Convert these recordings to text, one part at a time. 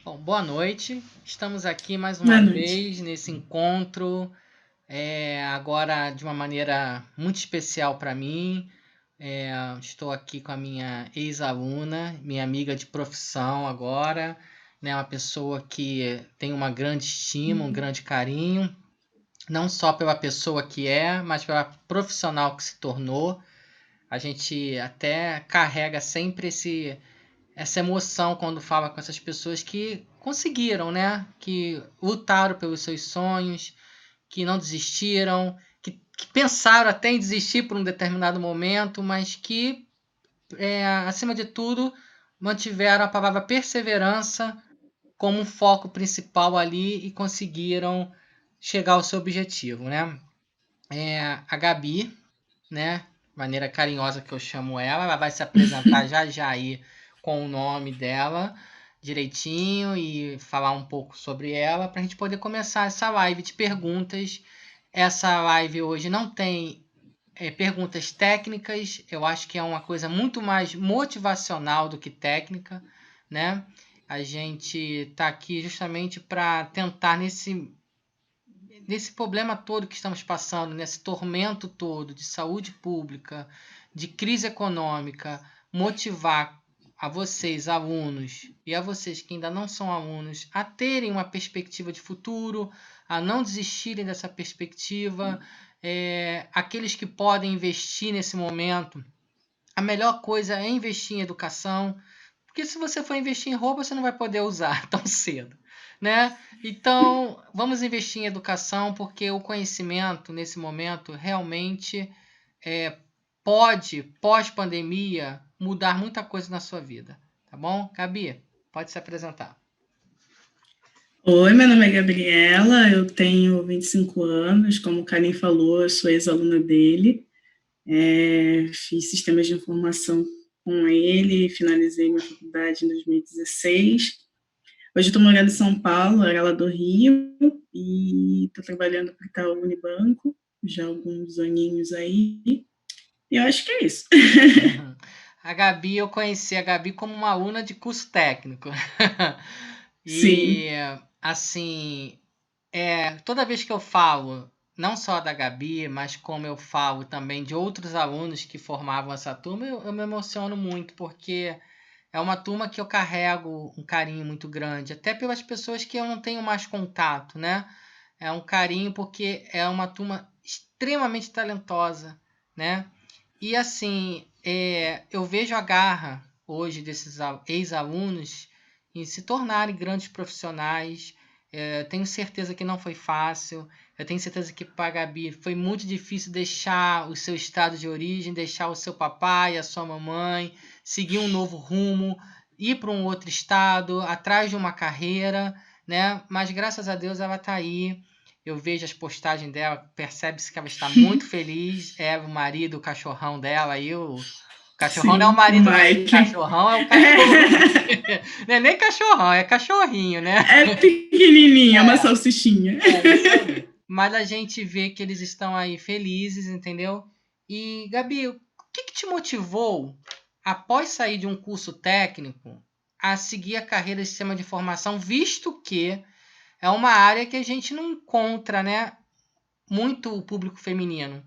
Bom, boa noite. Estamos aqui mais Boa uma noite. vez nesse encontro, agora de uma maneira muito especial para mim. Estou aqui com a minha ex-aluna, minha amiga de profissão agora, né? Uma pessoa que tem uma grande estima, um grande carinho, não só pela pessoa que é, mas pela profissional que se tornou. A gente até carrega sempre essa emoção quando fala com essas pessoas que conseguiram, né? Que lutaram pelos seus sonhos, que não desistiram, que pensaram até em desistir por um determinado momento, mas que, acima de tudo, mantiveram a palavra perseverança como um foco principal ali e conseguiram chegar ao seu objetivo, né? A Gabi, né? Maneira carinhosa que eu chamo ela. Ela vai se apresentar já já aí com o nome dela direitinho e falar um pouco sobre ela para a gente poder começar essa live de perguntas. Essa live hoje não tem perguntas técnicas, eu acho que é uma coisa muito mais motivacional do que técnica, né? A gente está aqui justamente para tentar nesse problema todo que estamos passando, nesse tormento todo de saúde pública, de crise econômica, motivar a vocês, alunos, e a vocês que ainda não são alunos, a terem uma perspectiva de futuro, a não desistirem dessa perspectiva. Aqueles que podem investir nesse momento, a melhor coisa é investir em educação, porque se você for investir em roupa, você não vai poder usar tão cedo, né? Então, vamos investir em educação, porque o conhecimento, nesse momento, realmente é, pode, pós-pandemia, mudar muita coisa na sua vida. Tá bom? Gabi, pode se apresentar. Oi, meu nome é Gabriela, eu tenho 25 anos, como o Karim falou, eu sou ex-aluna dele, fiz sistemas de informação com ele, finalizei minha faculdade em 2016. Hoje estou morando em São Paulo, era lá do Rio, e estou trabalhando para o Itaú Unibanco, já há alguns aninhos aí, e eu acho que é isso. Uhum. A Gabi, eu conheci a Gabi como uma aluna de curso técnico. E, Sim, assim, toda vez que eu falo, não só da Gabi, mas como eu falo também de outros alunos que formavam essa turma, eu me emociono muito, porque é uma turma que eu carrego um carinho muito grande, até pelas pessoas que eu não tenho mais contato, né? É um carinho porque é uma turma extremamente talentosa, né? E assim, eu vejo a garra hoje desses ex-alunos em se tornarem grandes profissionais. Tenho certeza que não foi fácil. Eu tenho certeza que para a Gabi foi muito difícil deixar o seu estado de origem, deixar o seu papai, a sua mamãe, seguir um novo rumo, ir para um outro estado, atrás de uma carreira, né? Mas graças a Deus ela está aí. Eu vejo as postagens dela, percebe-se que ela está muito feliz. É o marido, o cachorrão dela aí, o cachorrão não é o sim, o marido, não. Esse Mike. cachorrão é o cachorro. Não é nem cachorrão, é cachorrinho, né? É pequenininha, uma salsichinha. Isso aí. Mas a gente vê que eles estão aí felizes, entendeu? E, Gabi, o que te motivou, após sair de um curso técnico, a seguir a carreira de sistema de informação, visto que é uma área que a gente não encontra, né, muito o público feminino?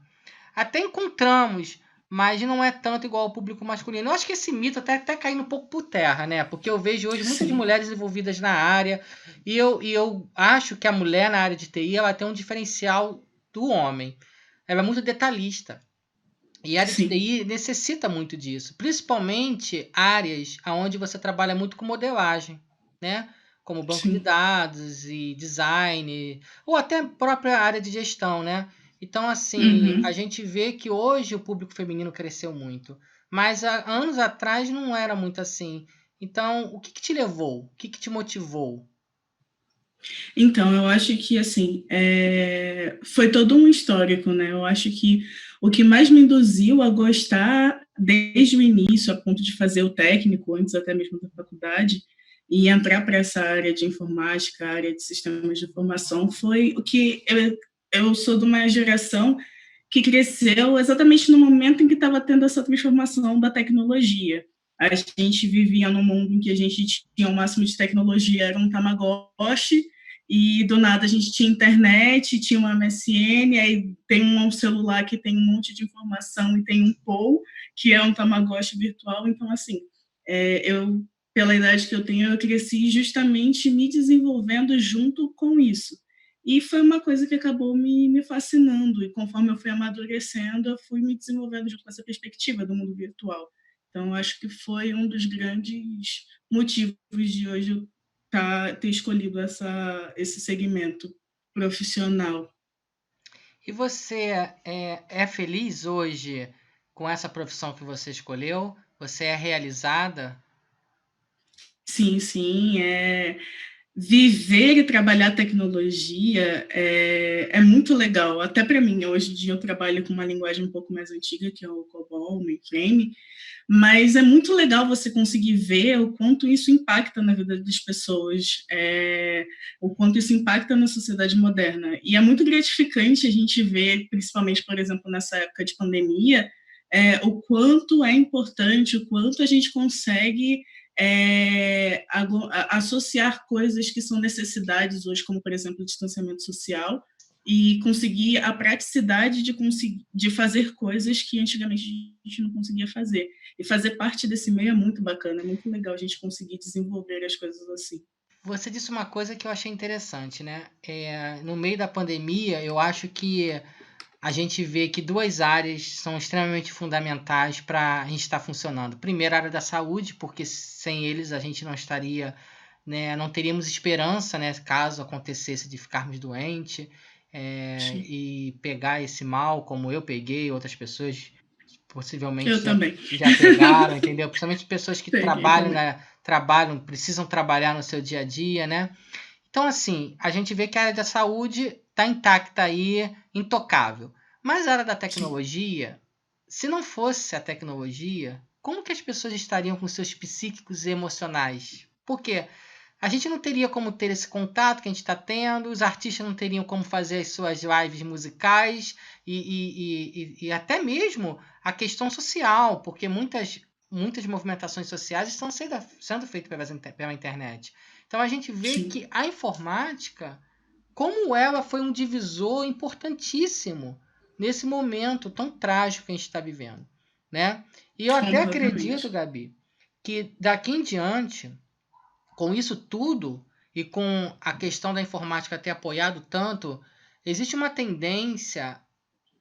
Até encontramos, mas não é tanto igual ao público masculino. Eu acho que esse mito até caindo um pouco por terra, né? Porque eu vejo hoje muitas Sim, mulheres envolvidas na área e eu acho que a mulher na área de TI ela tem um diferencial do homem. Ela é muito detalhista. E a área de sim, TI necessita muito disso, principalmente áreas onde você trabalha muito com modelagem, né? Como banco de sim. dados e design, ou até a própria área de gestão, né? Então, assim, a Uhum. gente vê que hoje o público feminino cresceu muito, mas há anos atrás não era muito assim. Então, o que te levou? O que te motivou? Então, eu acho que, assim, foi todo um histórico, né? Eu acho que o que mais me induziu a gostar desde o início, a ponto de fazer o técnico, antes até mesmo da faculdade, e entrar para essa área de informática, área de sistemas de informação, foi o que eu sou de uma geração que cresceu exatamente no momento em que estava tendo essa transformação da tecnologia. A gente vivia num mundo em que a gente tinha o máximo de tecnologia, era um Tamagotchi, e do nada a gente tinha internet, tinha uma MSN, aí tem um celular que tem um monte de informação e tem um Pou, que é um Tamagotchi virtual. Então, assim, eu, pela idade que eu tenho, eu cresci justamente me desenvolvendo junto com isso. E foi uma coisa que acabou me fascinando, e conforme eu fui amadurecendo, eu fui me desenvolvendo junto com essa perspectiva do mundo virtual. Então, acho que foi um dos grandes motivos de hoje eu ter escolhido esse segmento profissional. E você é feliz hoje com essa profissão que você escolheu? Você é realizada? Sim, sim. Viver e trabalhar tecnologia é muito legal, até para mim. Hoje em dia eu trabalho com uma linguagem um pouco mais antiga, que é o COBOL, o mainframe, mas é muito legal você conseguir ver o quanto isso impacta na vida das pessoas, o quanto isso impacta na sociedade moderna. E é muito gratificante a gente ver, principalmente, por exemplo, nessa época de pandemia, o quanto é importante, o quanto a gente consegue associar coisas que são necessidades hoje, como, por exemplo, o distanciamento social, e conseguir a praticidade de fazer coisas que antigamente a gente não conseguia fazer. E fazer parte desse meio é muito bacana, é muito legal a gente conseguir desenvolver as coisas assim. Você disse uma coisa que eu achei interessante, né? No meio da pandemia, eu acho que a gente vê que duas áreas são extremamente fundamentais para a gente estar funcionando. Primeiro, a área da saúde, porque sem eles a gente não estaria, né, não teríamos esperança, né, caso acontecesse de ficarmos doentes e pegar esse mal, como eu peguei, outras pessoas possivelmente Eu também. já pegaram, entendeu? Principalmente pessoas que Peguei também. precisam trabalhar no seu dia a dia, né? Então, assim, a gente vê que a área da saúde está intacta aí, intocável. Mas a área da Sim. tecnologia, se não fosse a tecnologia, como que as pessoas estariam com seus psíquicos e emocionais? Por quê? A gente não teria como ter esse contato que a gente está tendo, os artistas não teriam como fazer as suas lives musicais e até mesmo a questão social, porque muitas movimentações sociais estão sendo feitas pela internet. Então a gente vê Sim. que a informática, como ela foi um divisor importantíssimo nesse momento tão trágico que a gente está vivendo, né? E eu até acredito, Completamente. Gabi, que daqui em diante, com isso tudo e com a questão da informática ter apoiado tanto, existe uma tendência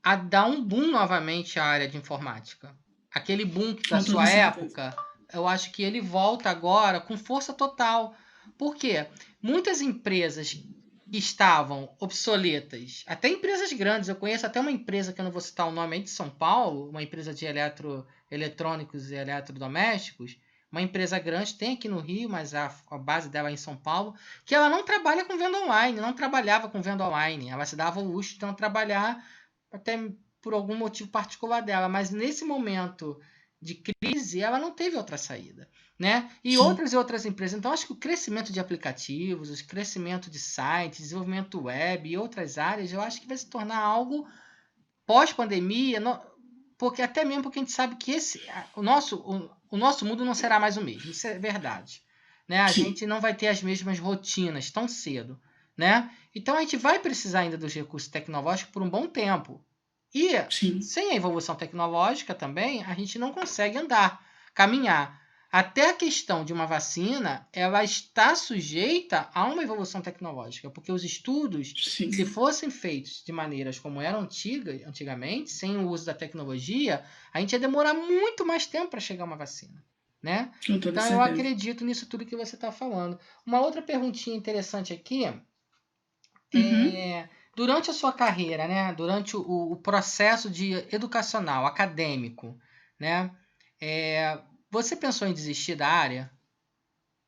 a dar um boom novamente à área de informática. Aquele boom da Com toda sua certeza. época, eu acho que ele volta agora com força total. Por quê? Muitas empresas que estavam obsoletas, até empresas grandes, eu conheço até uma empresa que eu não vou citar o nome aí de São Paulo, uma empresa de eletrônicos e eletrodomésticos, uma empresa grande, tem aqui no Rio, mas a base dela é em São Paulo, que ela não trabalha com venda online, não trabalhava com venda online, ela se dava o luxo de não trabalhar até por algum motivo particular dela, mas nesse momento de crise ela não teve outra saída, né? E Sim. outras empresas. Então acho que o crescimento de aplicativos, o crescimento de sites, desenvolvimento web e outras áreas, eu acho que vai se tornar algo pós-pandemia, porque até mesmo porque a gente sabe que o nosso mundo não será mais o mesmo, isso é verdade, né? A Sim. gente não vai ter as mesmas rotinas tão cedo, né? Então a gente vai precisar ainda dos recursos tecnológicos por um bom tempo. E Sim. sem a evolução tecnológica também, a gente não consegue caminhar. Até a questão de uma vacina, ela está sujeita a uma evolução tecnológica, porque os estudos, Sim. se fossem feitos de maneiras como eram antigamente, sem o uso da tecnologia, a gente ia demorar muito mais tempo para chegar a uma vacina, né? Com toda Então eu certeza. acredito nisso tudo que você está falando. Uma outra perguntinha interessante aqui Uhum. durante a sua carreira, né? Durante o processo de educacional, acadêmico, né? Você pensou em desistir da área?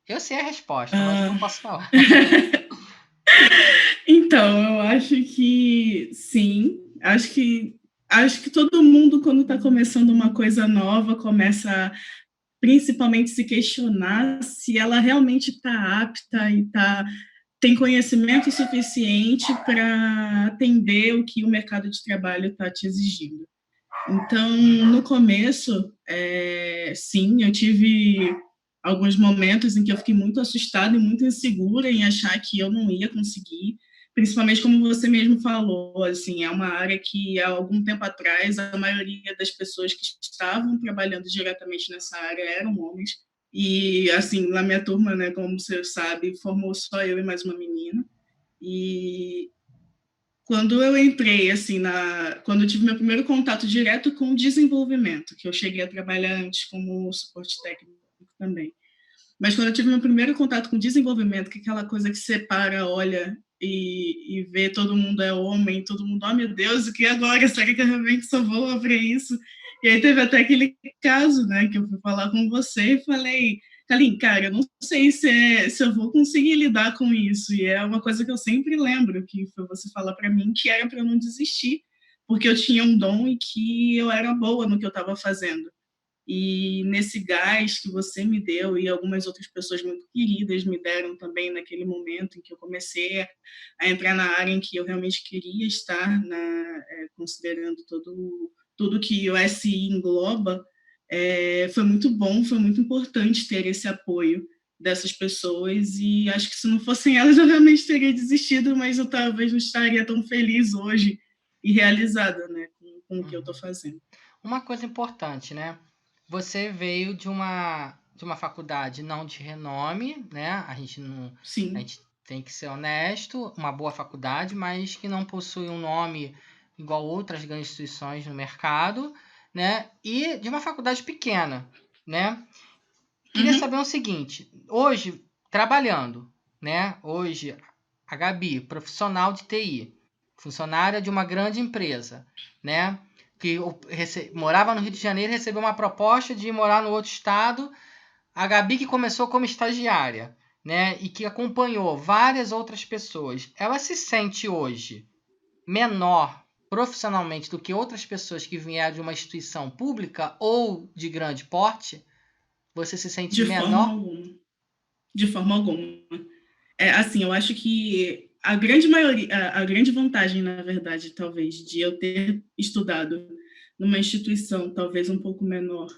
Eu sei a resposta, mas eu não Ah. posso falar. Então, eu acho que sim. Acho que todo mundo, quando está começando uma coisa nova, começa principalmente se questionar se ela realmente está apta e tem conhecimento suficiente para atender o que o mercado de trabalho está te exigindo. Então, no começo, sim, eu tive alguns momentos em que eu fiquei muito assustada e muito insegura em achar que eu não ia conseguir, principalmente como você mesmo falou, assim, é uma área que há algum tempo atrás a maioria das pessoas que estavam trabalhando diretamente nessa área eram homens. E, assim, na minha turma, né, como você sabe, formou só eu e mais uma menina. E quando eu entrei, assim, quando eu tive meu primeiro contato direto com o desenvolvimento, que eu cheguei a trabalhar antes como suporte técnico também. Mas quando eu tive meu primeiro contato com desenvolvimento, que é aquela coisa que separa, olha e vê todo mundo é homem, todo mundo, oh meu Deus, o que agora? Será que eu realmente sou boa para isso? E aí teve até aquele caso, né, que eu fui falar com você e falei, Kalim, cara, eu não sei se eu vou conseguir lidar com isso. E é uma coisa que eu sempre lembro, que foi você falar para mim que era para eu não desistir, porque eu tinha um dom e que eu era boa no que eu estava fazendo. E nesse gás que você me deu e algumas outras pessoas muito queridas me deram também naquele momento em que eu comecei a entrar na área em que eu realmente queria estar, considerando tudo que o SI engloba, foi muito bom, foi muito importante ter esse apoio dessas pessoas e acho que se não fossem elas eu realmente teria desistido, mas eu talvez não estaria tão feliz hoje e realizada, né, com o que eu estou fazendo. Uma coisa importante, né? Você veio de uma faculdade não de renome, né? A gente não, a Sim. gente tem que ser honesto, uma boa faculdade, mas que não possui um nome igual outras grandes instituições no mercado, né? E de uma faculdade pequena, né? Queria Uhum. saber o seguinte, hoje trabalhando, né? Hoje a Gabi, profissional de TI, funcionária de uma grande empresa, né? Que morava no Rio de Janeiro, recebeu uma proposta de morar no outro estado. A Gabi que começou como estagiária, né? E que acompanhou várias outras pessoas. Ela se sente hoje menor profissionalmente do que outras pessoas que vieram de uma instituição pública ou de grande porte? Você se sente De forma menor? alguma. De forma alguma. Assim, eu acho que a grande maioria, a grande vantagem, na verdade, talvez, de eu ter estudado numa instituição talvez um pouco menor,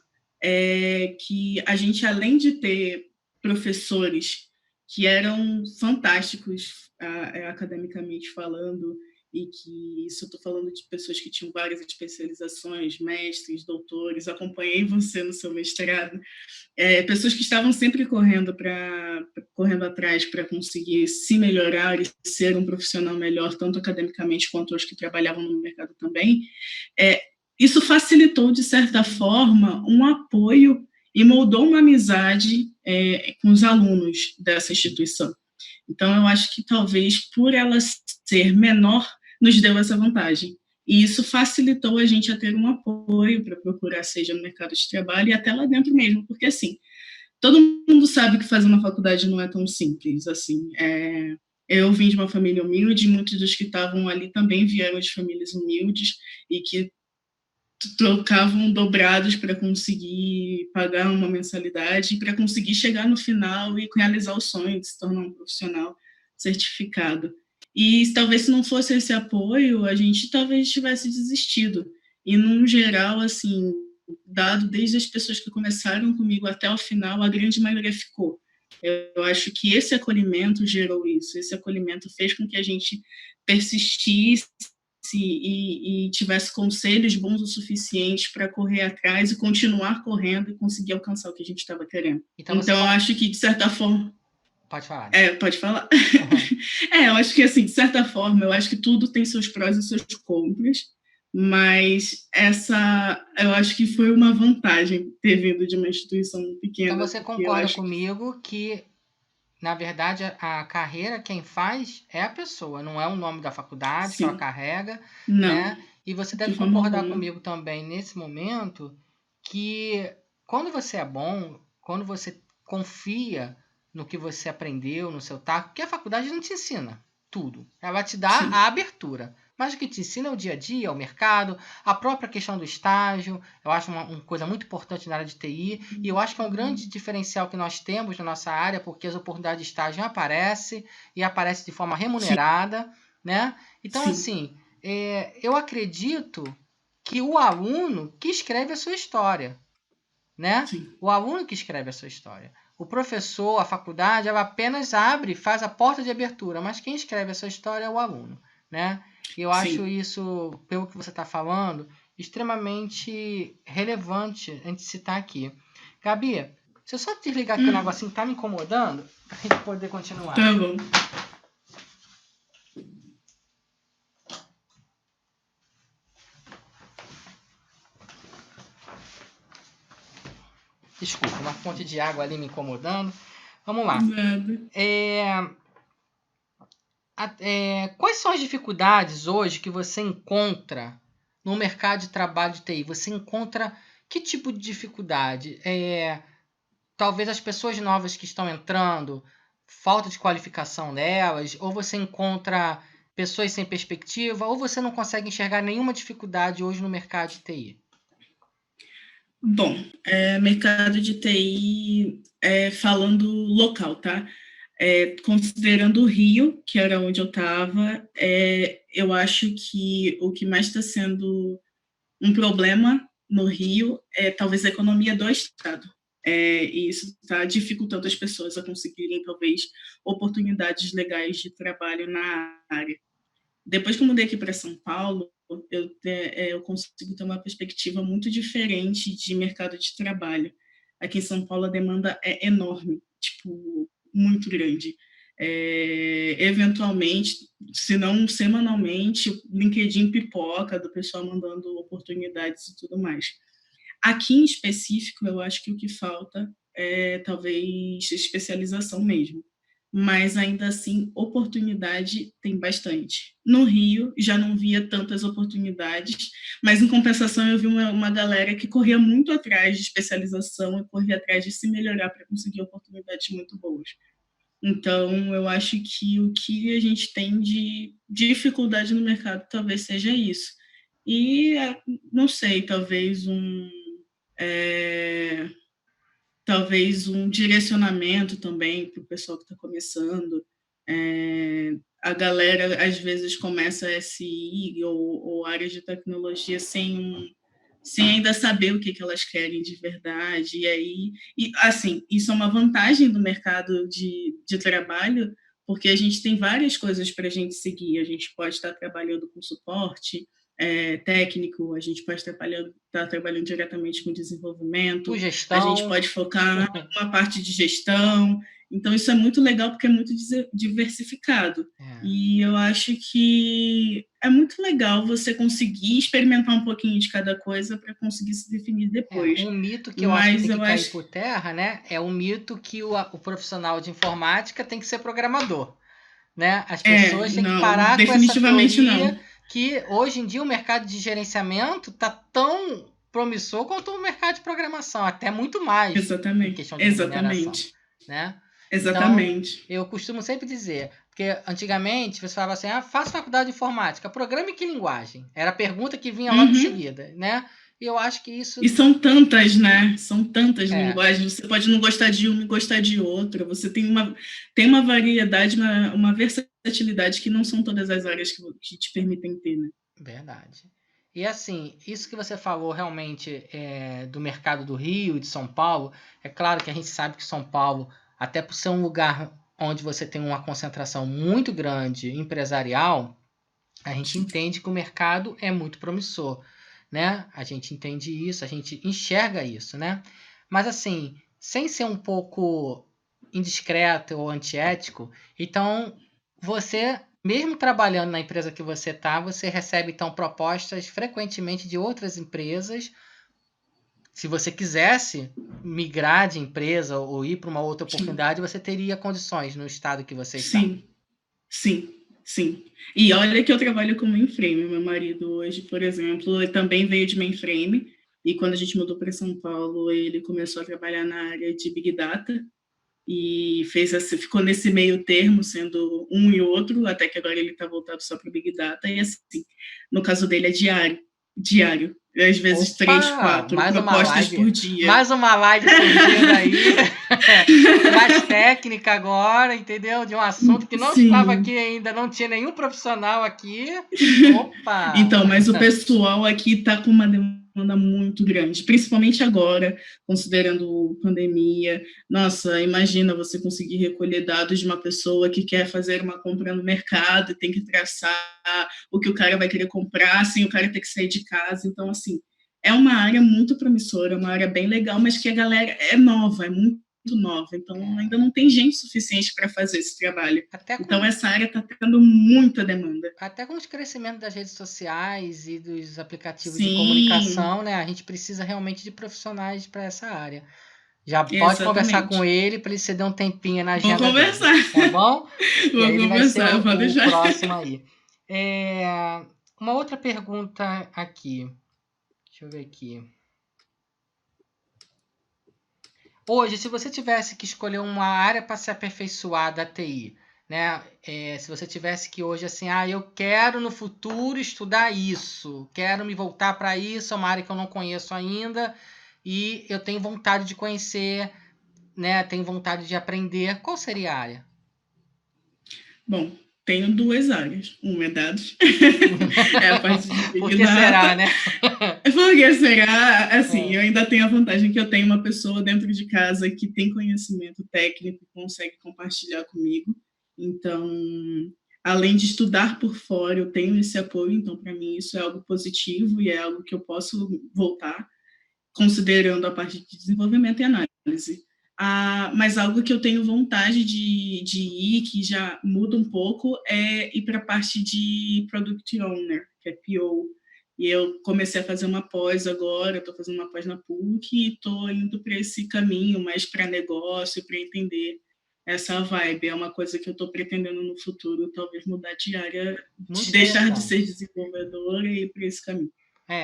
é que a gente, além de ter professores que eram fantásticos academicamente falando, e que isso eu estou falando de pessoas que tinham várias especializações, mestres, doutores, acompanhei você no seu mestrado, pessoas que estavam sempre correndo atrás para conseguir se melhorar e ser um profissional melhor, tanto academicamente quanto os que trabalhavam no mercado também, isso facilitou, de certa forma, um apoio e moldou uma amizade com os alunos dessa instituição. Então, eu acho que talvez por ela ser menor, nos deu essa vantagem. E isso facilitou a gente a ter um apoio para procurar, seja no mercado de trabalho e até lá dentro mesmo, porque assim, todo mundo sabe que fazer uma faculdade não é tão simples, assim, eu vim de uma família humilde, muitos dos que estavam ali também vieram de famílias humildes e que trocavam dobrados para conseguir pagar uma mensalidade e para conseguir chegar no final e realizar o sonho de se tornar um profissional certificado. E talvez se não fosse esse apoio, a gente talvez tivesse desistido. E, num geral, assim, dado desde as pessoas que começaram comigo até o final, a grande maioria ficou. Eu acho que esse acolhimento gerou isso. Esse acolhimento fez com que a gente persistisse e tivesse conselhos bons o suficiente para correr atrás e continuar correndo e conseguir alcançar o que a gente estava querendo. Então você Então, eu acho que, de certa forma... pode falar, desculpa. Pode falar? Eu acho que, assim, de certa forma, eu acho que tudo tem seus prós e seus contras, mas eu acho que foi uma vantagem ter vindo de uma instituição Então pequena, você porque eu concorda acho que... comigo que, na verdade, a carreira quem faz é a pessoa, não é o nome da faculdade que ela Sim. carrega, Não, né? E você de deve forma concordar alguma. comigo também nesse momento que quando você é bom, quando você confia no que você aprendeu, no seu taco, porque a faculdade não te ensina tudo. Ela te dá a Sim. abertura. Mas o que te ensina é o dia a dia, o mercado, a própria questão do estágio. Eu acho uma coisa muito importante na área de TI. E eu acho que é um grande diferencial que nós temos na nossa área, porque as oportunidades de estágio aparecem e aparecem de forma Sim. remunerada, né? Então, Sim. assim, eu acredito que o aluno que escreve a sua história, né? Sim. O aluno que escreve a sua história. O professor, a faculdade, ela apenas abre, faz a porta de abertura, mas quem escreve a sua história é o aluno, né? E eu acho isso, pelo que você está falando, extremamente relevante a gente citar aqui. Gabi, se eu só desligar aqui o negocinho, tá me incomodando, pra gente poder continuar. Tá bom. Desculpa, uma fonte de água ali me incomodando. Vamos lá. Quais são as dificuldades hoje que você encontra no mercado de trabalho de TI? Você encontra que tipo de dificuldade? Talvez as pessoas novas que estão entrando, falta de qualificação delas, ou você encontra pessoas sem perspectiva, ou você não consegue enxergar nenhuma dificuldade hoje no mercado de TI? Bom, mercado de TI, falando local, tá? Considerando o Rio, que era onde eu estava, eu acho que o que mais está sendo um problema no Rio é talvez a economia do Estado. E isso está dificultando as pessoas a conseguirem, talvez, oportunidades legais de trabalho na área. Depois que eu mudei aqui para São Paulo, eu consigo ter uma perspectiva muito diferente de mercado de trabalho. Aqui em São Paulo a demanda é enorme, tipo, muito grande. Eventualmente, se não semanalmente, o LinkedIn pipoca do pessoal mandando oportunidades e tudo mais. Aqui em específico, eu acho que o que falta é talvez especialização mesmo. Mas ainda assim, oportunidade tem bastante. No Rio, já não via tantas oportunidades, mas em compensação, eu vi uma galera que corria muito atrás de especialização e corria atrás de se melhorar para conseguir oportunidades muito boas. Então, eu acho que o que a gente tem de dificuldade no mercado talvez seja isso. E, não sei, talvez um direcionamento também para o pessoal que está começando. A galera, às vezes, começa SI ou área de tecnologia sem ainda saber o que elas querem de verdade. Assim, isso é uma vantagem do mercado de trabalho, porque a gente tem várias coisas para a gente seguir. A gente pode estar trabalhando com suporte técnico, a gente pode estar trabalhando diretamente com desenvolvimento, a gente pode focar numa parte de gestão. Então, isso é muito legal porque é muito diversificado. E eu acho que é muito legal você conseguir experimentar um pouquinho de cada coisa para conseguir se definir depois. Um mito que eu acho que tem que cair por terra, né? É o mito que o profissional de informática tem que ser programador. Né? As pessoas têm que parar com essa teoria que hoje em dia o mercado de gerenciamento está tão promissor quanto o mercado de programação, até muito mais. Exatamente. Em questão de remuneração, né? Exatamente. Então, eu costumo sempre dizer, porque antigamente você falava assim, faço faculdade de informática, programa em que linguagem? Era a pergunta que vinha logo em seguida, né? E eu acho que isso... E são tantas, né? São tantas linguagens. Você pode não gostar de uma e gostar de outra. Você tem uma variedade, uma versatilidade que não são todas as áreas que te permitem ter, né? Verdade. E assim, isso que você falou realmente do mercado do Rio e de São Paulo, é claro que a gente sabe que São Paulo, até por ser um lugar onde você tem uma concentração muito grande empresarial, a gente entende que o mercado é muito promissor, né? A gente entende isso, a gente enxerga isso, né? Mas assim, sem ser um pouco indiscreto ou antiético, então você, mesmo trabalhando na empresa que você está, você recebe então propostas frequentemente de outras empresas. Se você quisesse migrar de empresa ou ir para uma outra oportunidade, você teria condições no estado que você está. Sim. E olha que eu trabalho com mainframe. Meu marido hoje, por exemplo, ele também veio de mainframe. E quando a gente mudou para São Paulo, ele começou a trabalhar na área de Big Data. E ficou nesse meio termo, sendo um e outro, até que agora ele está voltado só para Big Data. E assim, no caso dele é diário. às vezes 3, Opa, 4 propostas por dia. mais uma live surgindo aí, mais técnica agora, entendeu? De um assunto que não estava Sim. aqui ainda, não tinha nenhum profissional aqui. Opa! Então, mas o pessoal aqui está com uma demanda muito grande, principalmente agora, considerando pandemia. Nossa, imagina você conseguir recolher dados de uma pessoa que quer fazer uma compra no mercado e tem que traçar o que o cara vai querer comprar sem o cara ter que sair de casa. Então, assim, é uma área muito promissora, uma área bem legal, mas que a galera é nova, é muito nova, então ainda não tem gente suficiente para fazer esse trabalho. Então, essa área está tendo muita demanda. Até com os crescimentos das redes sociais e dos aplicativos de Sim, comunicação, né? A gente precisa realmente de profissionais para essa área. Já pode conversar com exatamente. ele para ele ceder um tempinho na Vou agenda dele, conversar. tá bom? E aí Vou ele vai ser conversar, pode o deixar. próximo aí. Uma outra pergunta aqui. Deixa eu ver aqui. Hoje, se você tivesse que escolher uma área para se aperfeiçoar da TI, né? Se você tivesse que hoje assim, eu quero no futuro estudar isso, quero me voltar para isso, é uma área que eu não conheço ainda e eu tenho vontade de conhecer, né? Tenho vontade de aprender. Qual seria a área? Bom, tenho 2 áreas. Uma é dados, é a parte de Por Big que será, Data. né? Porque será, assim, eu ainda tenho a vantagem que eu tenho uma pessoa dentro de casa que tem conhecimento técnico, consegue compartilhar comigo. Então, além de estudar por fora, eu tenho esse apoio, então para mim isso é algo positivo e é algo que eu posso voltar, considerando a parte de desenvolvimento e análise. Mas algo que eu tenho vontade de ir, que já muda um pouco, é ir para a parte de Product Owner, que é PO. E eu comecei a fazer uma pós agora, estou fazendo uma pós na PUC e estou indo para esse caminho mais para negócio, para entender essa vibe. É uma coisa que eu estou pretendendo no futuro, talvez mudar de área, de deixar de ser desenvolvedora e ir para esse caminho.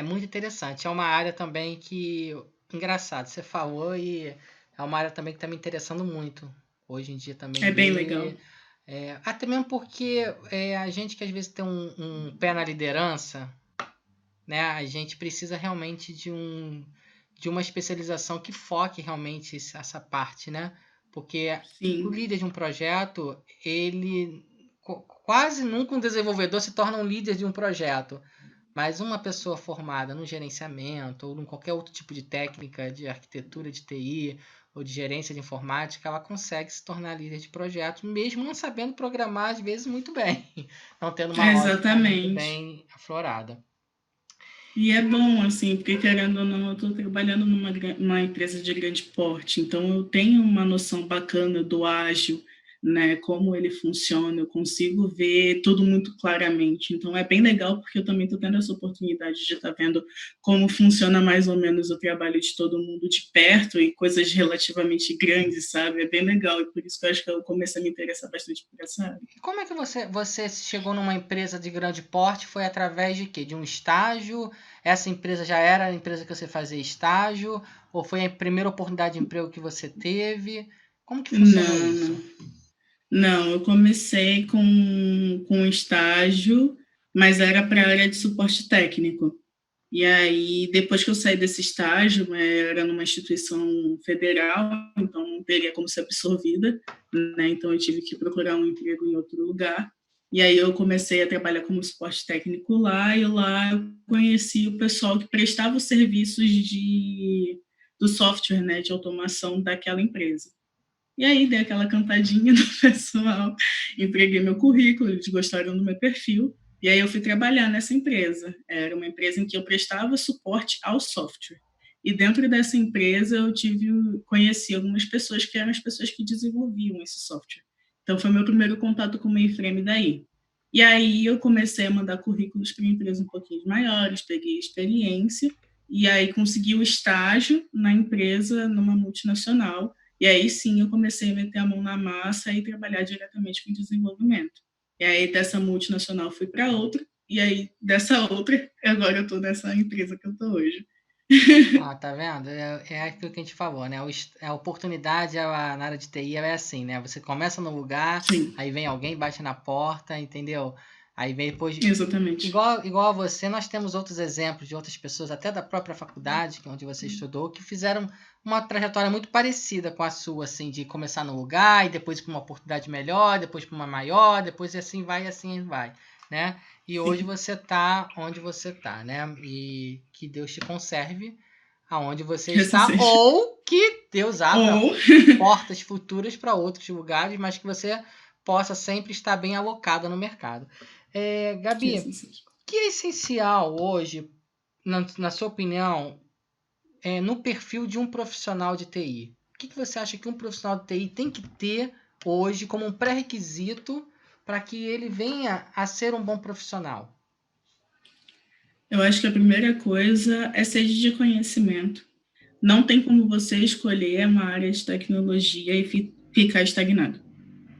Muito interessante. É uma área também que, engraçado, você falou e é uma área também que está me interessando muito. Hoje em dia também É bem legal. até mesmo porque a gente que às vezes tem um pé na liderança, né? A gente precisa realmente de uma especialização que foque realmente essa parte, né? Porque o Sim. líder de um projeto, ele quase nunca um desenvolvedor se torna um líder de um projeto. Mas uma pessoa formada no gerenciamento ou em qualquer outro tipo de técnica de arquitetura de TI ou de gerência de informática, ela consegue se tornar líder de projetos, mesmo não sabendo programar, às vezes, muito bem, não tendo uma lógica muito Exatamente. bem aflorada. E é bom, assim, porque querendo ou não, eu estou trabalhando numa empresa de grande porte, então eu tenho uma noção bacana do ágil, né, como ele funciona, eu consigo ver tudo muito claramente. Então é bem legal, porque eu também estou tendo essa oportunidade de estar vendo como funciona mais ou menos o trabalho de todo mundo de perto e coisas relativamente grandes, sabe? É bem legal, e por isso que eu acho que eu comecei a me interessar bastante por essa área. E como é que você chegou numa empresa de grande porte? Foi através de quê? De um estágio? Essa empresa já era a empresa que você fazia estágio? Ou foi a primeira oportunidade de emprego que você teve? Como que funcionou Não, isso? não. Não, eu comecei com estágio, mas era para a área de suporte técnico. E aí, depois que eu saí desse estágio, era numa instituição federal, então não teria como ser absorvida, né? Então eu tive que procurar um emprego em outro lugar. E aí eu comecei a trabalhar como suporte técnico lá, e lá eu conheci o pessoal que prestava os serviços do software, né, de automação daquela empresa. E aí dei aquela cantadinha no pessoal, entreguei meu currículo, eles gostaram do meu perfil, e aí eu fui trabalhar nessa empresa. Era uma empresa em que eu prestava suporte ao software. E dentro dessa empresa eu conheci algumas pessoas que eram as pessoas que desenvolviam esse software. Então foi meu primeiro contato com o mainframe daí. E aí eu comecei a mandar currículos para empresas um pouquinho maiores, peguei experiência, e aí consegui o estágio na empresa, numa multinacional, e aí sim eu comecei a meter a mão na massa e trabalhar diretamente com desenvolvimento. E aí dessa multinacional fui para outra, e aí dessa outra, agora eu estou nessa empresa que eu estou hoje. Tá vendo? É aquilo que a gente falou, né? A oportunidade na área de TI é assim, né? Você começa no lugar, Sim. aí vem alguém, bate na porta, entendeu? Aí vem depois, Exatamente. igual a você, nós temos outros exemplos de outras pessoas, até da própria faculdade, que é onde você estudou, que fizeram uma trajetória muito parecida com a sua, assim, de começar no lugar e depois para uma oportunidade melhor, depois para uma maior, depois assim vai, né? E hoje Sim. você está onde você está, né? E que Deus te conserve aonde você Que assim está, seja. ou que Deus abra Ou, portas futuras para outros lugares, mas que você possa sempre estar bem alocada no mercado. que Gabi, assim seja. que é essencial hoje, na sua opinião, no perfil de um profissional de TI? O que você acha que um profissional de TI tem que ter hoje como um pré-requisito para que ele venha a ser um bom profissional? Eu acho que a primeira coisa é sede de conhecimento. Não tem como você escolher uma área de tecnologia e ficar estagnado.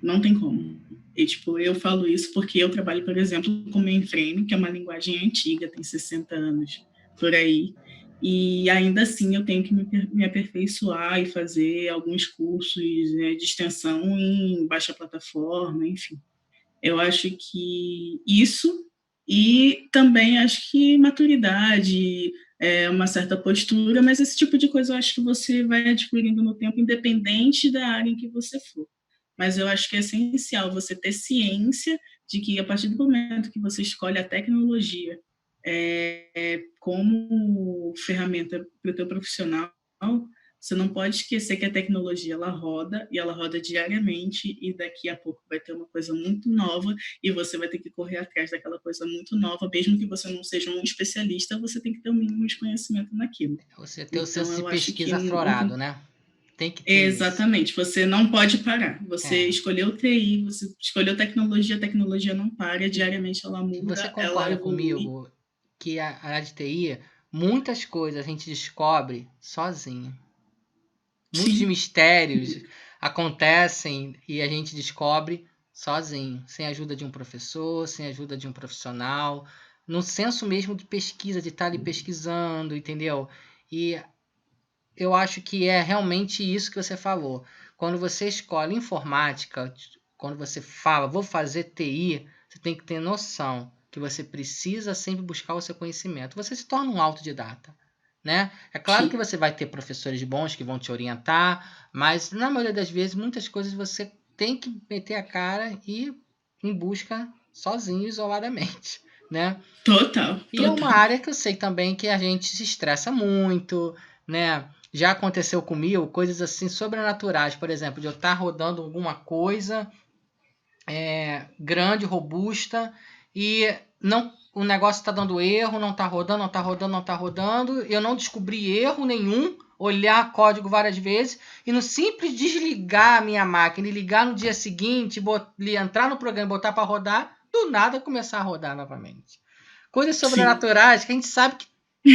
Não tem como. E, tipo, eu falo isso porque eu trabalho, por exemplo, com mainframe, que é uma linguagem antiga, tem 60 anos, por aí. E ainda assim eu tenho que me aperfeiçoar e fazer alguns cursos, né, de extensão em baixa plataforma, enfim. Eu acho que isso, e também acho que maturidade, uma certa postura, mas esse tipo de coisa eu acho que você vai adquirindo no tempo, independente da área em que você for. Mas eu acho que é essencial você ter ciência de que, a partir do momento que você escolhe a tecnologia como ferramenta para o teu profissional, você não pode esquecer que a tecnologia ela roda e ela roda diariamente, e daqui a pouco vai ter uma coisa muito nova e você vai ter que correr atrás daquela coisa muito nova, mesmo que você não seja um especialista, você tem que ter o mínimo de conhecimento naquilo. Você ter o Então senso de eu acho que pesquisa aflorado, né? Tem que ter isso. exatamente, você não pode parar. Você É. escolheu TI, você escolheu tecnologia, a tecnologia não para, diariamente ela E você muda, ela concorda evolui. comigo que a área de TI, muitas coisas a gente descobre sozinho. Muitos Sim, mistérios acontecem e a gente descobre sozinho, sem a ajuda de um professor, sem a ajuda de um profissional, no senso mesmo de pesquisa, de estar ali pesquisando, entendeu? E eu acho que é realmente isso que você falou. Quando você escolhe informática, quando você fala, vou fazer TI, você tem que ter noção que você precisa sempre buscar o seu conhecimento. Você se torna um autodidata, né? É claro que sim. você vai ter professores bons que vão te orientar, mas na maioria das vezes, muitas coisas você tem que meter a cara e ir em busca sozinho, isoladamente, né? Total, E é uma total. área que eu sei também que a gente se estressa muito, né? Já aconteceu comigo coisas assim sobrenaturais, por exemplo, de eu estar rodando alguma coisa grande, robusta, e não, o negócio está dando erro, não está rodando, não está rodando, não está rodando, eu não descobri erro nenhum, olhar código várias vezes, e no simples desligar a minha máquina e ligar no dia seguinte, entrar no programa e botar para rodar, do nada começar a rodar novamente. Coisas Sim. sobrenaturais que a gente sabe que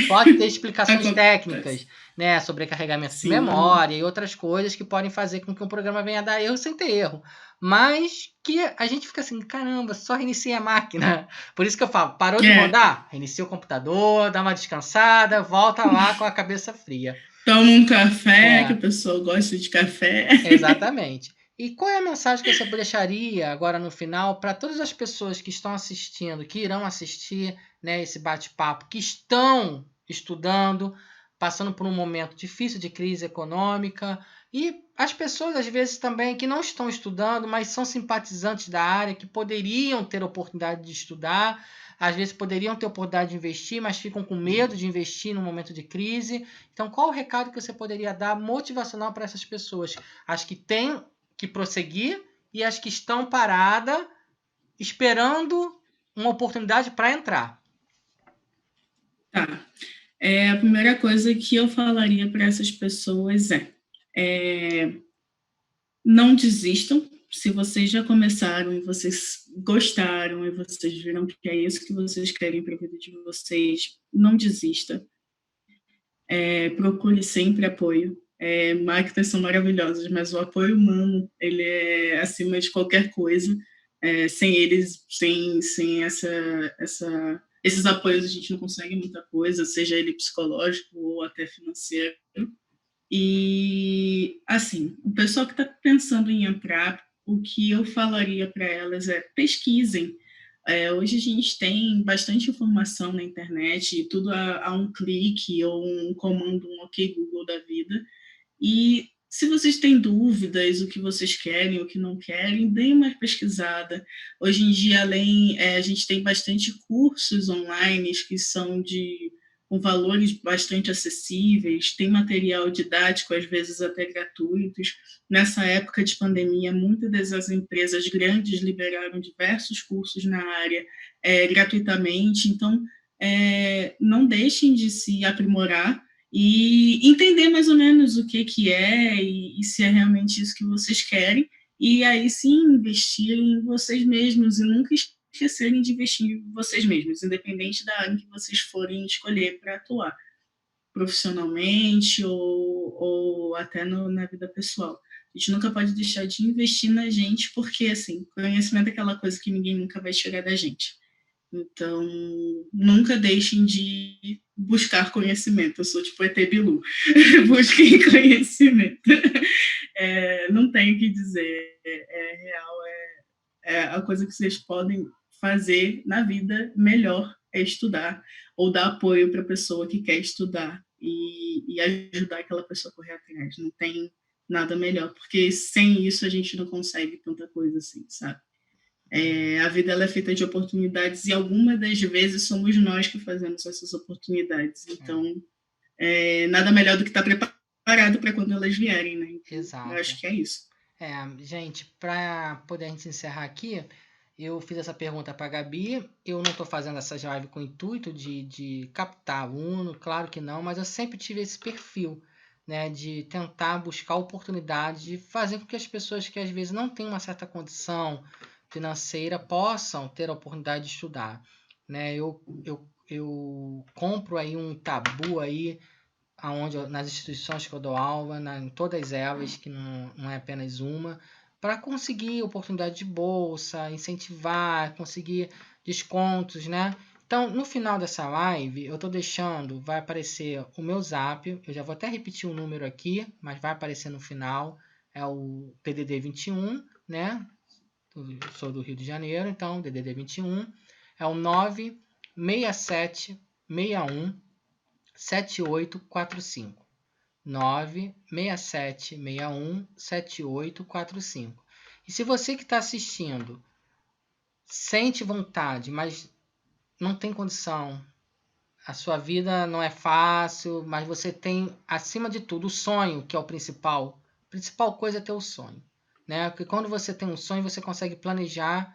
pode ter explicações Acontece. técnicas, né? Sobrecarregamento de Sim. memória e outras coisas que podem fazer com que um programa venha a dar erro sem ter erro. Mas que a gente fica assim, caramba, só reinicia a máquina. Por isso que eu falo, parou de É. rodar? Reinicia o computador, dá uma descansada, volta lá com a cabeça fria. Toma um café, que É, o pessoal gosta de café. exatamente. E qual é a mensagem que você deixaria agora no final para todas as pessoas que estão assistindo, que irão assistir, né, esse bate-papo, que estão estudando, passando por um momento difícil de crise econômica, e as pessoas às vezes também que não estão estudando, mas são simpatizantes da área, que poderiam ter oportunidade de estudar, às vezes poderiam ter oportunidade de investir, mas ficam com medo de investir no momento de crise. Então, qual o recado que você poderia dar motivacional para essas pessoas? As que têm que prosseguir e as que estão paradas esperando uma oportunidade para entrar. Tá. A primeira coisa que eu falaria para essas pessoas é não desistam. Se vocês já começaram e vocês gostaram e vocês viram que é isso que vocês querem para a vida de vocês, não desista. Procure sempre apoio. Máquinas são maravilhosas, mas o apoio humano ele é acima de qualquer coisa. Sem eles, sem esses apoios, a gente não consegue muita coisa, seja ele psicológico ou até financeiro. E, assim, o pessoal que está pensando em entrar, o que eu falaria para elas é pesquisem. Hoje a gente tem bastante informação na internet, e tudo a um clique ou um comando, um OK Google da vida. E se vocês têm dúvidas, o que vocês querem, o que não querem, deem uma pesquisada. Hoje em dia, a gente tem bastante cursos online que são com valores bastante acessíveis, tem material didático, às vezes até gratuitos. Nessa época de pandemia, muitas das empresas grandes liberaram diversos cursos na área gratuitamente, então não deixem de se aprimorar e entender mais ou menos o que é e se é realmente isso que vocês querem, e aí sim investir em vocês mesmos e nunca esquecerem de investir em vocês mesmos, independente da área que vocês forem escolher para atuar, profissionalmente ou até na vida pessoal. A gente nunca pode deixar de investir na gente, porque, assim, conhecimento é aquela coisa que ninguém nunca vai tirar da gente. Então, nunca deixem de buscar conhecimento. Eu sou tipo ET Bilu. Busquem conhecimento. Não tenho o que dizer. É real. É a coisa que vocês podem fazer na vida melhor é estudar ou dar apoio para a pessoa que quer estudar e ajudar aquela pessoa a correr atrás. Não tem nada melhor, porque sem isso a gente não consegue tanta coisa assim, sabe? A vida ela é feita de oportunidades e algumas das vezes somos nós que fazemos essas oportunidades. Então, nada melhor do que estar preparado para quando elas vierem, né? Então, Exato. eu acho que é isso. Gente, para poder a gente encerrar aqui, eu fiz essa pergunta para a Gabi. Eu não estou fazendo essa live com o intuito de captar aluno, claro que não, mas eu sempre tive esse perfil, né, de tentar buscar oportunidades, de fazer com que as pessoas que às vezes não têm uma certa condição financeira possam ter a oportunidade de estudar, né? Eu compro aí um tabu aí nas instituições que eu dou aula, em todas elas, que não é apenas uma, para conseguir oportunidade de bolsa, incentivar, conseguir descontos, né? Então, no final dessa live, eu estou deixando, vai aparecer o meu zap, eu já vou até repetir o número aqui, mas vai aparecer no final, é o DDD 21, né? Eu sou do Rio de Janeiro, então DDD 21 é o 96761 7845. 96761 7845. E se você que está assistindo sente vontade, mas não tem condição, a sua vida não é fácil, mas você tem, acima de tudo, o sonho, que é o principal. A principal coisa é ter o sonho, né? Porque quando você tem um sonho, você consegue planejar,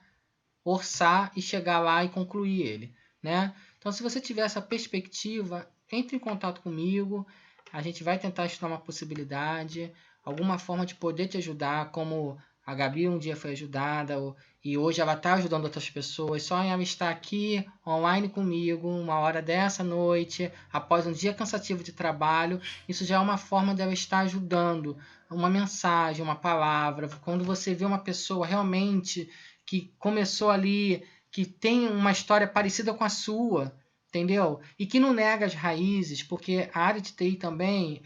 orçar e chegar lá e concluir ele, né? Então, se você tiver essa perspectiva, entre em contato comigo, a gente vai tentar estudar uma possibilidade, alguma forma de poder te ajudar, como a Gabi um dia foi ajudada, e hoje ela está ajudando outras pessoas, só em ela estar aqui online comigo, uma hora dessa noite, após um dia cansativo de trabalho, isso já é uma forma dela estar ajudando, uma mensagem, uma palavra. Quando você vê uma pessoa realmente que começou ali, que tem uma história parecida com a sua, entendeu? E que não nega as raízes, porque a área de TI também,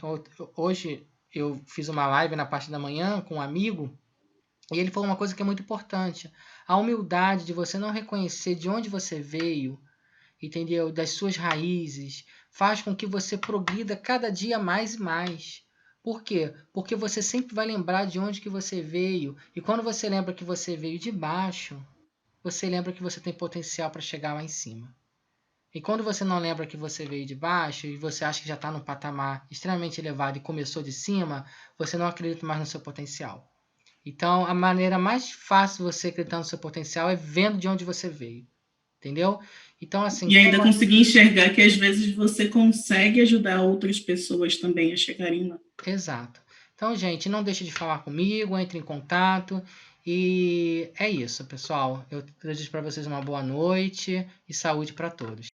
hoje eu fiz uma live na parte da manhã com um amigo, e ele falou uma coisa que é muito importante, a humildade de você não reconhecer de onde você veio, entendeu? Das suas raízes, faz com que você progrida cada dia mais e mais. Por quê? Porque você sempre vai lembrar de onde que você veio, e quando você lembra que você veio de baixo, você lembra que você tem potencial para chegar lá em cima. E quando você não lembra que você veio de baixo e você acha que já está num patamar extremamente elevado e começou de cima, você não acredita mais no seu potencial. Então, a maneira mais fácil de você acreditar no seu potencial é vendo de onde você veio. Entendeu? Então, assim... E ainda conseguir enxergar que às vezes você consegue ajudar outras pessoas também a chegarem lá. Exato. Então, gente, não deixe de falar comigo, entre em contato. E é isso, pessoal. Eu desejo para vocês uma boa noite e saúde para todos.